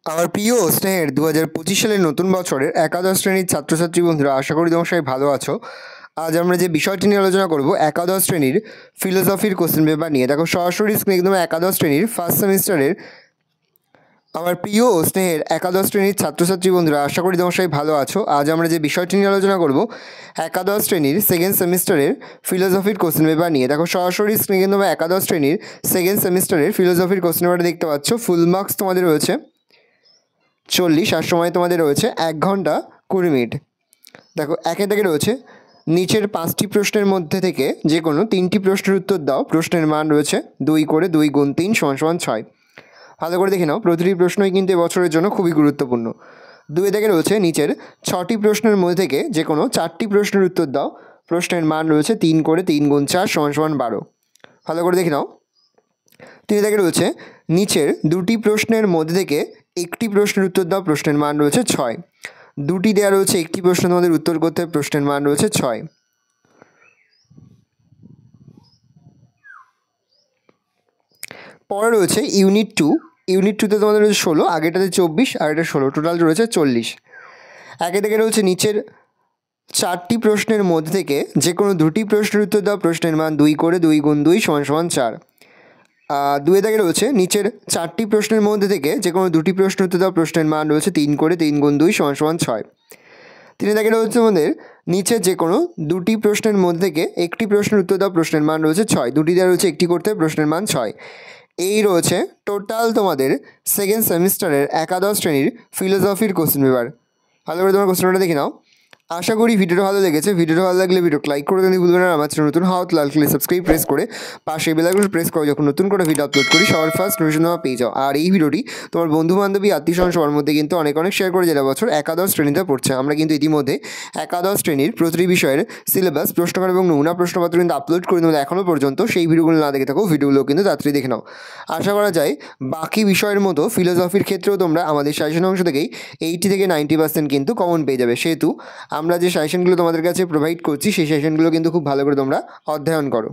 আমার প্রিয় স্নেহের 2025 সালের নতুন বছরের একাদশ শ্রেণীর ছাত্রছাত্রী বন্ধুরা, আশা করি তোমার সবাই ভালো আছো। আজ আমরা যে বিষয়টি নিয়ে আলোচনা করব একাদশ শ্রেণীর ফিলোসফির কোশ্চেন পেপার নিয়ে। দেখো সরাসরি স্ক্রিনে একদম একাদশ শ্রেণীর ফার্স্ট সেমিস্টারের আমার প্রিয় স্নেহের একাদশ শ্রেণীর ছাত্রছাত্রী বন্ধুরা, আশা করি তোমার সবাই ভালো আছো। আজ আমরা যে বিষয়টি নিয়ে আলোচনা করব একাদশ শ্রেণীর সেকেন্ড সেমিস্টারের ফিলোসফির কোশ্চেন পেপার নিয়ে। দেখো সরাসরি স্ক্রিনে কিন্তু একাদশ শ্রেণীর সেকেন্ড সেমিস্টারের ফিলোসফির কোশ্চেন পেপারটা দেখতে পাচ্ছ। ফুল মার্কস তোমাদের রয়েছে 40, আর সময় তোমাদের রয়েছে 1 ঘন্টা 20 মিনিট। দেখো একে থেকে রয়েছে নিচের 5টি প্রশ্নের মধ্যে থেকে যে কোনো 3টি প্রশ্নের উত্তর দাও। প্রশ্নের মান রয়েছে 2 করে 2 গুণ 3 = 6। ভালো করে দেখে নাও, প্রতিটি প্রশ্নই কিন্তু এবছরের জন্য খুবই গুরুত্বপূর্ণ। 2 থেকে রয়েছে নিচের 6টি প্রশ্নের মধ্যে থেকে যে কোনো 4টি প্রশ্নের উত্তর দাও। প্রশ্নের মান রয়েছে 3 করে 3 গুণ 4 = 12। ভালো করে দেখে নাও, 3 থেকে রয়েছে নিচের 2টি প্রশ্নের মধ্যে থেকে একটি প্রশ্নের উত্তর দাও। প্রশ্নের মান রয়েছে 6। 2টি দেওয়া রয়েছে, একটি প্রশ্ন তোমাদের উত্তর করতে হবে। প্রশ্নের মান রয়েছে 6। পরে রয়েছে ইউনিট 2। ইউনিট 2তে তোমাদের রয়েছে 16, আগেটাতে 24 আর এটা 16, টোটাল রয়েছে 40। একে থেকে রয়েছে নিচের 4টি প্রশ্নের মধ্যে থেকে যে কোনো 2টি প্রশ্নের উত্তর দাও। প্রশ্নের মান 2 করে 2 গুণ 2 = 4। 2 থেকে রয়েছে নিচের 4টি প্রশ্নের মধ্যে থেকে যে কোনো 2টি প্রশ্ন উত্তর দাও। প্রশ্নের মান রয়েছে 3 করে 3 গুণ 2 = 6। 3 থেকে রয়েছে আমাদের নিচে যে কোনো 2টি প্রশ্নের মধ্যে থেকে একটি প্রশ্নের উত্তর দাও। প্রশ্নের মান রয়েছে 6। 2টি দেওয়া রয়েছে, একটি করতে হবে। প্রশ্নের মান 6। এই রয়েছে টোটাল তোমাদের সেকেন্ড সেমিস্টারের একাদশ শ্রেণীর ফিলোসফির কোশ্চেন পেপার। ভালো করে তোমার কোশ্চেনটা দেখে নাও। আশা করি ভিডিওটা ভালো লেগেছে। ভিডিওটা ভালো লাগলে ভিডিওটা লাইক করে দিতে ভুলবেন না। আমার চ্যানেল নতুন হওয়া লাল কালার সাবস্ক্রাইব প্রেস করে পাশে বেল আইকন প্রেস করে যখন নতুন করে ভিডিও আপলোড করি সবার ফার্স্ট নোটিফিকেশন তোমরা পেয়ে যাও। আর এই ভিডিওটি তোমার বন্ধু বান্ধবী আত্মীয়স্বজন সবার মধ্যে কিন্তু অনেক শেয়ার করে, যারা বছর একাদশ শ্রেণীতে পড়ছে। আমরা কিন্তু ইতিমধ্যে একাদশ শ্রেণীর প্রতিটি বিষয়ের সিলেবাস, প্রশ্নকার এবং নমুনা প্রশ্নপত্র কিন্তু আপলোড করে দেবো। এখনও পর্যন্ত সেই ভিডিওগুলো না দেখে থাকো, ভিডিওগুলো কিন্তু তাড়াতাড়ি দেখে নাও। আশা করা যায় বাকি বিষয়ের মতো ফিলোসফির ক্ষেত্রেও তোমরা আমাদের সাজেশন অংশ থেকেই 80 থেকে 90% কিন্তু কমন পেয়ে যাবে। সেহেতু আমরা যে সাজেশনগুলো তোমাদের কাছে প্রোভাইড করছি সেই সাজেশনগুলো কিন্তু খুব ভালো করে তোমরা অধ্যয়ন করো।